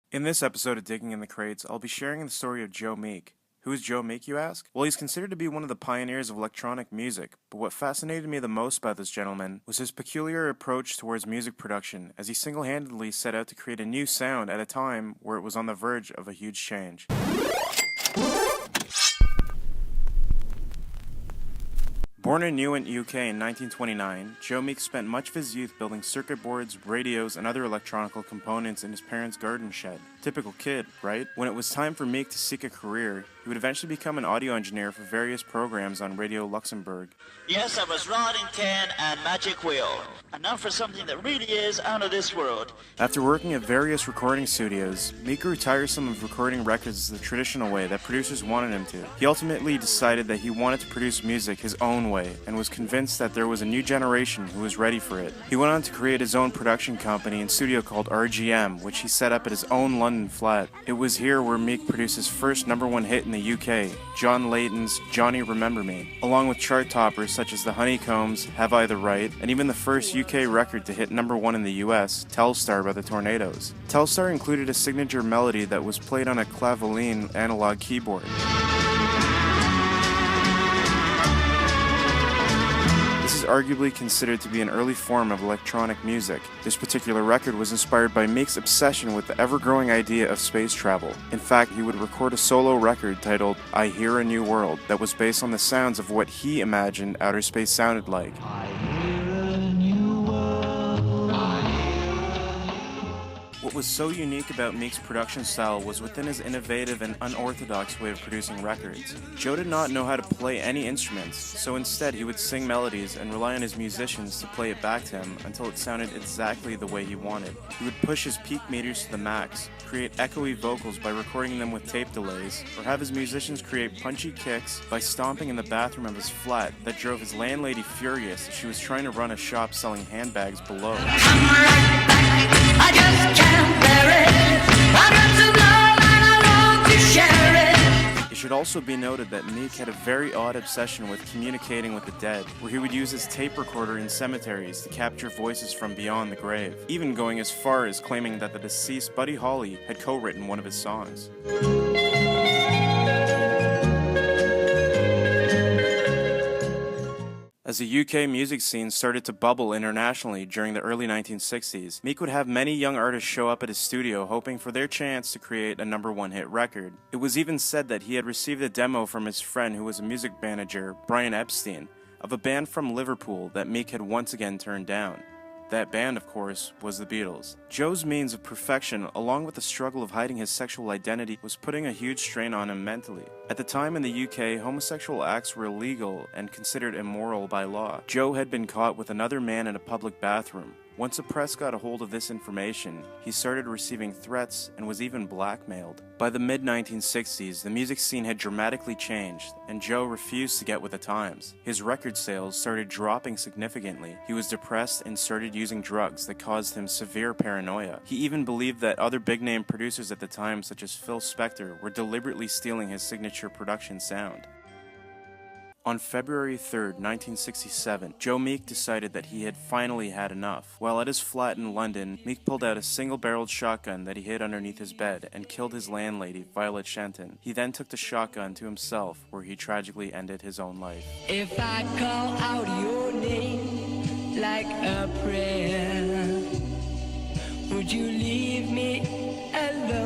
In this episode of Digging in the Crates, I'll be sharing the story of Joe Meek. Who is Joe Meek, you ask? Well, he's considered to be one of the pioneers of electronic music, but what fascinated me the most about this gentleman was his peculiar approach towards music production, as he single-handedly set out to create a new sound at a time where it was on the verge of a huge change. Born in Newent, UK in 1929, Joe Meek spent much of his youth building circuit boards, radios, and other electronical components in his parents' garden shed. Typical kid, right? When it was time for Meek to seek a career, he would eventually become an audio engineer for various programs on Radio Luxembourg. Yes, I was Rotting Can and Magic Wheel. And now for something that really is out of this world. After working at various recording studios, Meek grew tiresome of recording records the traditional way that producers wanted him to. He ultimately decided that he wanted to produce music his own way, and was convinced that there was a new generation who was ready for it. He went on to create his own production company and studio called RGM, which he set up at his own London flat. It was here where Meek produced his first #1 hit in the UK, John Layton's Johnny Remember Me, along with chart toppers such as the Honeycombs, Have I the Right, and even the first UK record to hit #1 in the US, Telstar by the Tornadoes. Telstar included a signature melody that was played on a clavioline analog keyboard. This is arguably considered to be an early form of electronic music. This particular record was inspired by Meek's obsession with the ever-growing idea of space travel. In fact, he would record a solo record titled I Hear a New World that was based on the sounds of what he imagined outer space sounded like. What was so unique about Meek's production style was within his innovative and unorthodox way of producing records. Joe did not know how to play any instruments, so instead he would sing melodies and rely on his musicians to play it back to him until it sounded exactly the way he wanted. He would push his peak meters to the max, create echoey vocals by recording them with tape delays, or have his musicians create punchy kicks by stomping in the bathroom of his flat that drove his landlady furious as she was trying to run a shop selling handbags below. I just can't bear it. I got some love and I want to share it. It should also be noted that Meek had a very odd obsession with communicating with the dead, where he would use his tape recorder in cemeteries to capture voices from beyond the grave, even going as far as claiming that the deceased Buddy Holly had co-written one of his songs. As the UK music scene started to bubble internationally during the early 1960s, Meek would have many young artists show up at his studio hoping for their chance to create a #1 hit record. It was even said that he had received a demo from his friend who was a music manager, Brian Epstein, of a band from Liverpool that Meek had once again turned down. That band, of course, was the Beatles. Joe's means of perfection, along with the struggle of hiding his sexual identity, was putting a huge strain on him mentally. At the time in the UK, homosexual acts were illegal and considered immoral by law. Joe had been caught with another man in a public bathroom. Once the press got a hold of this information, he started receiving threats and was even blackmailed. By the mid-1960s, the music scene had dramatically changed, and Joe refused to get with the times. His record sales started dropping significantly. He was depressed and started using drugs that caused him severe paranoia. He even believed that other big-name producers at the time, such as Phil Spector, were deliberately stealing his signature production sound. On February 3rd, 1967, Joe Meek decided that he had finally had enough. While at his flat in London, Meek pulled out a single-barreled shotgun that he hid underneath his bed and killed his landlady, Violet Shenton. He then took the shotgun to himself, where he tragically ended his own life. If I call out your name like a prayer, would you leave me alone?